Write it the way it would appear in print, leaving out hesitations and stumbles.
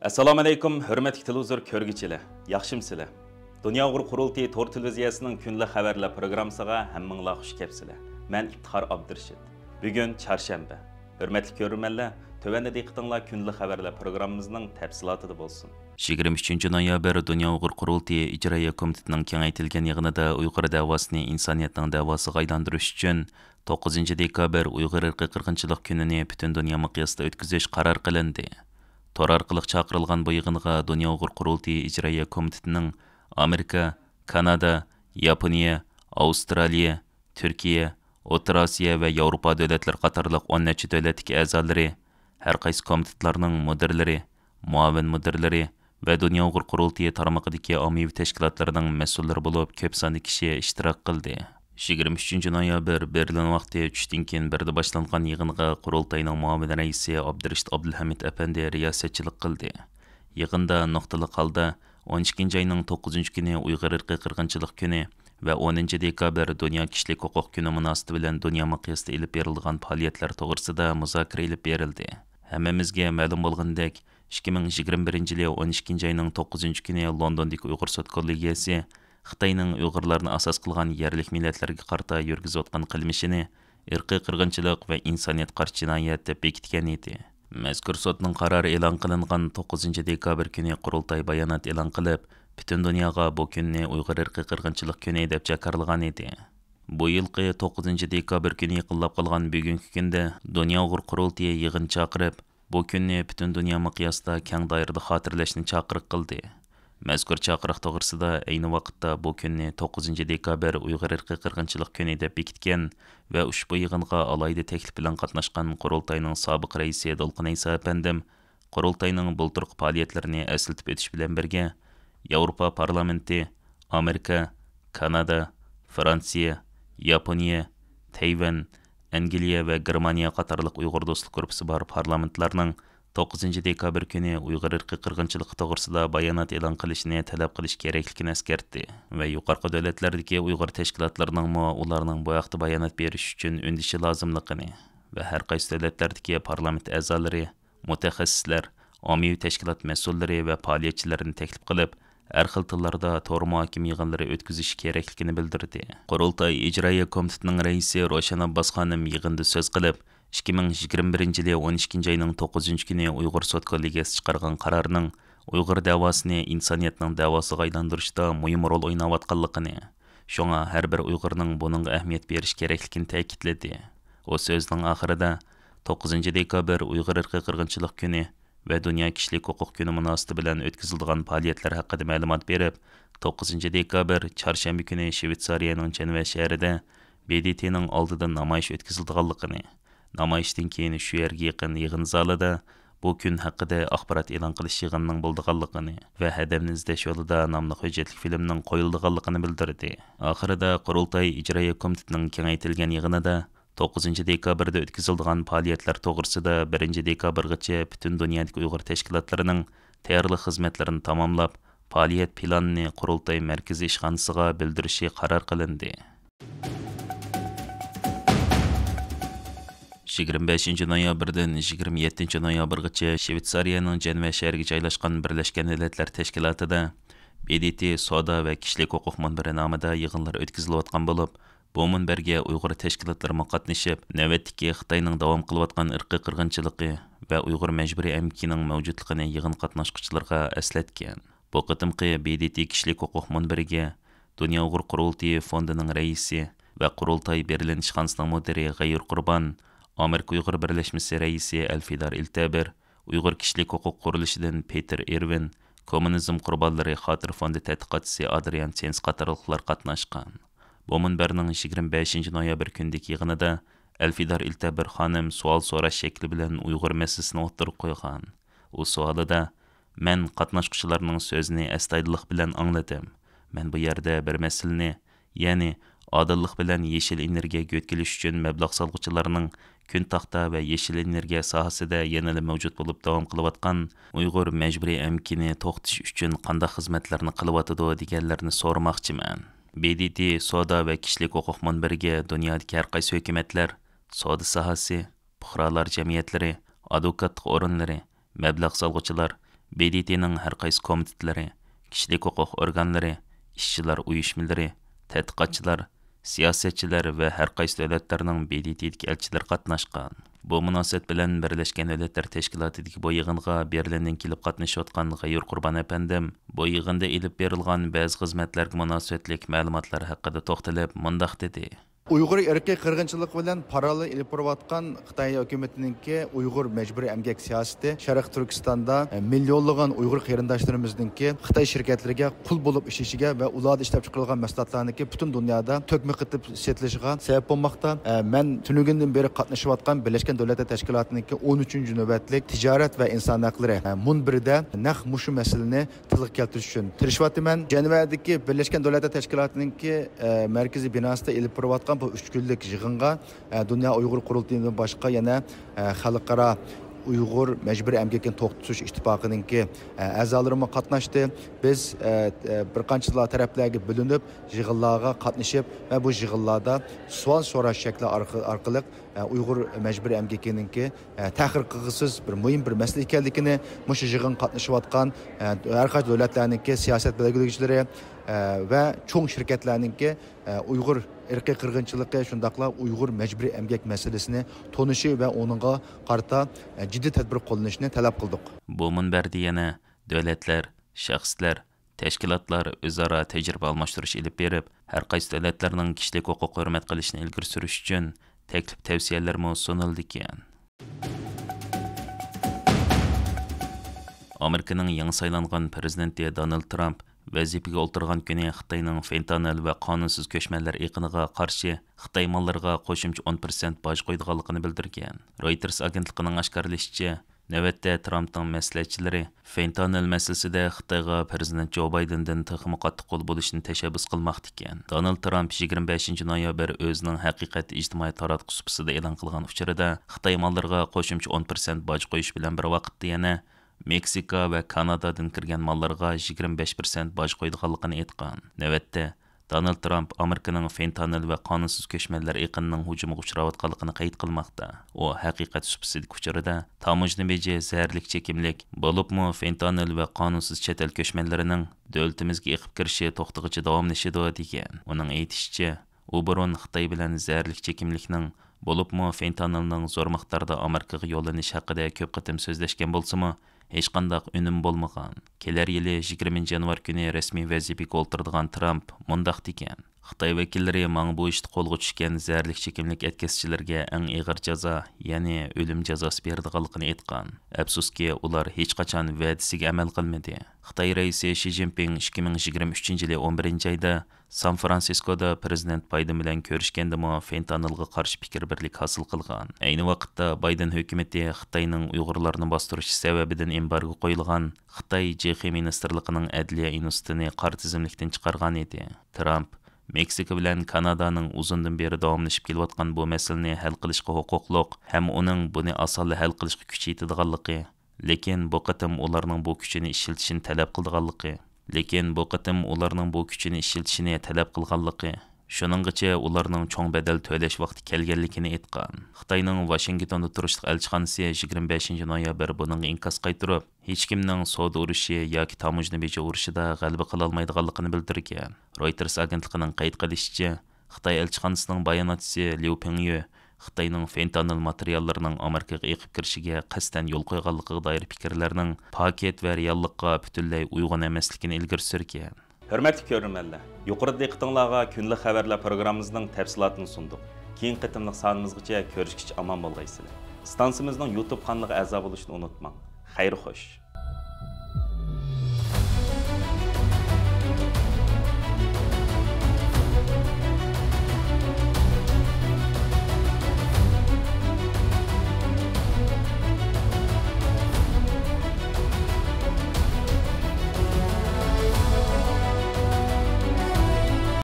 Assalomu alaykum, hurmatli televizor ko'rguvchilar. Yaxshimsizlar? Dunyo Uyg'ur qurultiyi to'r televiziyasining kunlik xabarlar programmasiga hammanglar xush kelibsizlar. Men İftixar Abdurshid. Bugun chorshanba. Hurmatli ko'ruvchilar, tövəndə diqqətinizlər kunlik xabarlar programmamızın təfsilatı bo'lsin. 23 noyabr Dunyo Uyg'ur qurultiyi ijroiya komitetining kengaytirilgan yig'inida Uyg'ur davosini insoniyatning davosiga aylantirish uchun 9 dekabr Uyg'ur irqiy qirg'inchilik kunini butun dunyo miqyosida o'tkazish qaror qilindi. Tor orqali chaqirilgan bu yig'inga Dunyo Uyg'ur qurultiyi ijroiya komitetining Amerika, Kanada, Yaponiya, Avstraliya, Turkiya, O'rta Osiyo va Yevropa davlatlari qatorliq 10 necha davlatdagi a'zolari, har qaysi komitetlarning mudirlari, muavin mudirlari va Dunyo Uyg'ur qurultiyi tarmog'idagi ommaviy tashkilotlarning mas'ullari bo'lib ko'p sonli kishi ishtirok qildi. 23 noyabr Berlin vaqti tushdan keyin birda boshlangan yig'inga qurultayning muavin raisi Abdurashid Abdulhamid apandi riyosatchilik qildi. Yig'inda nuqtali holda 12 oyning 9 kuni Uyg'ur irqiy qirg'inchilik kuni va 10 dekabr Dunyo kishilik huquq kuni munosabati bilan dunyo miqyosida ilib berilgan faoliyatlar to'g'risida muzokara ilib berildi. Hammamizga ma'lum bo'lgandek, 2021 yil 12 oyning 9 kuni Londondagi Uyg'ur sud kollegiyasi Xitoyning Uyg'urlarni asos qilgan yerlik millatlarga qarata yurgizayotgan qilmishini irqiy qirg'inchilik va insoniyat qarshi jinoyat deb bekitgan edi. Mazkur sudning qarori e'lon qilingan 9 dekabr kuni qurultay bayonot e'lon qilib, butun dunyoga bu kunni Uyg'ur irqiy qirg'inchilik kuni deb jakarlagan edi. Bu yilgi 9 dekabr kuni yaqinlab qolgan bugungi kunda Dunyo Uyg'ur qurultiyi yig'in chaqirib, bu kunni butun dunyo miqyosida keng doirada xotirlashni chaqiriq qildi. Mazkur chaqiriq to'g'risida ayni vaqtda bu kunni 9 dekabr Uyg'ur irqiy qirg'inchilik kuni deb bekitgan va ushbu yig'inga alayda taklif bilan qatnashgan qurultayning sobiq raisi Dolqin Isa apandim qurultayning bulturq faoliyatlarini eslatib o'tish bilan birga Yevropa parlamenti, Amerika, Kanada, Fransiya, Yaponiya, Tayvan, Angliya va Germaniya qatorliq Uyg'ur do'stlik guruhi bor parlamentlarning 9 dekabr kuni Uyg'ur irqiy qirg'inchilik to'g'risida bayonot e'lon qilishni talab qilish kerakligini eskartdi va yuqorqi davlatlardagi Uyg'ur tashkilotlarining ularning bu haqda bayonot berish uchun undishi lozimligini va har qaysi davlatlardagi parlament a'zolari, mutaxassislar, ommaviy tashkilot mas'ullari va faoliyatchilarini taklif qilib, har xil tillarda to'r muhokama yig'inlari o'tkazish kerakligini bildirdi. Qurultay ijroiya komitetining raisi Ro'shan Abbos xonim yig'inda so'z qilib, 2021 yil 12 oyning 9 kuni Uyg'ur sud kollegiyasi chiqargan qarorning Uyg'ur davosini insoniyatning davosiga aylantirishda muhim rol o'ynayotganligini, shunga har bir Uyg'urning buningga ahamiyat berish kerakligini ta'kidladi. U so'zining oxirida 9 dekabr Uyg'ur irqiy qirg'inchilik kuni va dunyo kishilik huquq kuni munosabati bilan o'tkazilgan faoliyatlar haqida ma'lumot berib, 9 dekabr chorshanba kuni Shveysariyaning Jeneva shahrida BDTning oldida namoyish o'tkazilganligini, namoyishdan keyin shu yerga yaqin yig'in zalida bu kun haqida axborot e'lon qilish yig'inining bo'lganligini va Hadamni izlash yo'lida nomli hujjatli filmning qo'yilganligini bildirdi. Oxirida qurultay ijroiya komitetining kengaytirilgan yig'inida 9 dekabrda o'tkazilgan faoliyatlar to'g'risida 1 dekabrgacha butun dunyodagi Uyg'ur tashkilotlarining tayyorlik xizmatlarini tamomlab, faoliyat planini qurultay markaziy ishxonasiga bildirishi qaror qilindi. 25 noyabrdan 27 noyabrgacha Shveysariyaning Jeneva shahriga joylashgan Birlashgan Davlatlar Tashkilotida BDT soda va kishilik huquq munbiri nomida yig'inlar o'tkazilayotgan bo'lib, bu munbarga Uyg'ur tashkilotlari qatnashib, navbatdagi Xitoyning davom qilayotgan irqiy qirg'inchiligi va Uyg'ur majburiy amkining mavjudligini yig'in qatnashchilarga eslatgan. Bu qitimqi BDT kishilik huquq munbiriga Dunyo Uyg'ur qurultiyi fondining raisi va qurultay Berlin ishxonasining mudiri G'ayur Qurbon, Amerika Uyg'ur birlashmasi raisi Alfidar Iltabir, Uyg'ur kishilik huquq qurilishidan Peter Irvin, Kommunizm qurbonlari xotir fondi tadqiqotchisi Adrian Sens qatorliqlar qatnashgan. Bu munbarning 25 noyabr kundagi yig'inida Alfidar Iltabir xonim savol so'rash shakli bilan Uyg'ur masalasini o'tirib qo'ygan. U savolida: "Men qatnashuvchilarning so'zini astoydillik bilan angladim. Men bu yerda bir masalani, ya'ni odillik bilan yeshil energiya yo'tkilish uchun mablag' solg'uvchilarning kun taxta va yeshil energiya sohasida yanada mavjud bo'lib davom qilayotgan Uyg'ur majburiy amkini to'xtatish uchun qanday xizmatlarni qilyotidi deganlarni so'ramoqchiman." BDT soda va kishilik huquq munbiriga dunyodagi har qaysi hukumatlar, soda sohasi, fuqarolar jamiyatlari, advokatlik o'rinlari, mablag' solg'uvchilar BDT'nin hər qaysı komitetləri, kişilik hüquq organları, işçilar uyuşmaları, tədqiqatçılar, siyasətçilər və hər qaysı dövlətlərinin BDT'dəki elçilər qatnaşqan. Bu münasibət bilan Birləşmiş Dövlətlər Təşkilatıdakı bu yığınğa Berlindan kelib qatnaşıyotgan G'ayur Qurban əpəndim bu yığında elib berilgan bəzi xizmətlərə münasibətlik məlumatlar haqqında to'xtalib mundaq dedi. Uyg'ur irqiy qirg'inchilik bilan parallel ilib borayotgan Xitoy hukumatininki Uyg'ur majburiy emgak siyosati Sharq Turkistonda millionlagan Uyg'ur qarindoshlarimizninki Xitoy shirkatlariga qul bo'lib ishlashiga va ularda ishlab chiqarilgan mahsulotlarniki butun dunyoda to'kma qitib sotilishiga sabab bo'lmoqda. Men tunugundan beri qatnashayotgan Birlashgan Davlatlar Tashkilotininki 13-navbatlik tijorat va inson haqlari munbirida naq mushu masalani tilga keltirish uchun tirishayapman. Jenevadagi Birlashgan Davlatlar Tashkilotininki markaziy binosida ilib borayotgan bu 3 kunlik yig'inga Dünya Uyg'ur qurultayidan boshqa yana xalqaro Uyg'ur majburiy emgakni to'xtatish ittifoqininki a'zolari qatnashdi. Biz bir qancha taraflarga bo'linib yig'inlarga qatnashib va bu yig'inlarda savol so'rash shakli orqali Uyg'ur majburiy emgakininki tahqiqsiz bir muhim bir masala ekanligini, mush yig'in qatnashayotgan har qancha davlatlarninki siyosat belgilovchilari va cho'ng shirkatlarninki Uyg'ur irqiy qirg'inchiligi shundaqla Uyg'ur majburiy emgak masalasini tonishi va onunga qarata jiddiy tadbir qo'llanishni talab qildik. Bu munbarda yana davlatlar, shaxslar, tashkilotlar o'zaro tajriba almashtirish ilib berib, har qaysi davlatlarning kishilik huquq hurmat qilishini ilgari surish uchun taklif tavsiyalar sunildi ekan. Amerikaning yangi saylangan prezidenti Donald Trump vazifaga o'tirgan kuni Xitoyning fentanil va qonunsiz ko'chmanlar eqiniga qarshi Xitoy mallarga qo'shimcha 10% boj qo'ydiganligini bildirgan. Reuters agentligining oshkorlashicha, navbatda Trumpning maslahatchilari fentanil masalasida Xitoyga prezident Jo Baydendan texmi qattiq qo'l bo'lishini tashabbus qilmoqda ekan. Donald Trump 25 noyabr o'zining haqiqat ijtimoiy taratqush sifatida e'lon qilgan uchurida Xitoy mallarga qo'shimcha 10% boj qo'yish bilan bir vaqtda yana Meksika va Kanadadan kirgan mallarga 25% boj qo'ydiganligini aytgan. Navbatda Donald Trump Amerikaning fentanil va qonunsiz ko'chmanlar eqinining hujumiga uchrayotganligini qayd qilmoqda. U haqiqat sifatida uchurida tamojna beji zaharlik chekimlik bo'libmi fentanil va qonunsiz chet el ko'chmanlarining davlatimizga eqib kirishi to'xtag'icha davomlashadi degan. Uning aytishicha, u burun Xitoy bilan zaharlik chekimlikning bo'libmi fentanilning zo'r miqdorda Amerikaga yo'llanish haqida ko'p qatim so'zlashgan bo'lsa-mu, hech qanday unum bo'lmagan. Kelar yili 20 yanvar kuni rasmiy vazifaga o'tiradigan Trump mundaq degan. Xitoy vakillari mana bu ishda qo'lga tushgan zaharlik chekimlik atkazuvchilarga eng og'ir jazo, ya'ni o'lim jazosi beradiganligini aytgan. Afsuski, ular hech qachon va'dasiga amal qilmadi. Xitoy raisi Xi Jinping 2023-yili 11-oyda San Fransiskoda prezident Bayden bilan ko'rishganda fentanilga qarshi fikr birlik hosil qilgan. Ayni vaqtda Bayden hukumatı Xitoyning Uyg'urlarni bostirish sababidan embargo qo'yilgan Xitoy JX ministerligining Adliya institutini qora tizimlikdan chiqargan edi. Trump Meksika bilan Kanadaning uzundan beri davomlashib kelayotgan bu masalani hal qilishga huquqliq ham uning buni osonla hal qilishga kuch yetadiganligi, lekin bu qatim ularning bu kuchini ishlatishini talab qilganligi, shuninggacha ularning cho'ng badal to'lash vaqti kelganligini aytgan. Xitoyning Washingtonda turishliq elchixonasi 25 noyabr buning inkos qaytirib, hech kimning savdo urushi yoki tamojna beji urushida g'alaba qila olmaydiganligini bildirgan. Reuters agentligining qayd qilishicha, Xitoy elchixonasining bayonotchisi Liu Pengyu Xitoyning fentanil materiallarining Amerikaga eqib kirishiga qasdan yo'l qo'yganligiga doir fikrlarning paket va reallikqa butunlay uyg'un emasligini ilgari surgan. Hörmətli görürmənlər, yuqorida diqqətinizə günlük xəbərlər proqramımızın təfsilatını sunduq. Keyin qitimliq sanımızgacha ko'rishgacha omon bo'lgaysizlar. Stansiyamizning YouTube kanaliga a'zo bo'lishni unutmang. Xayr xo'sh.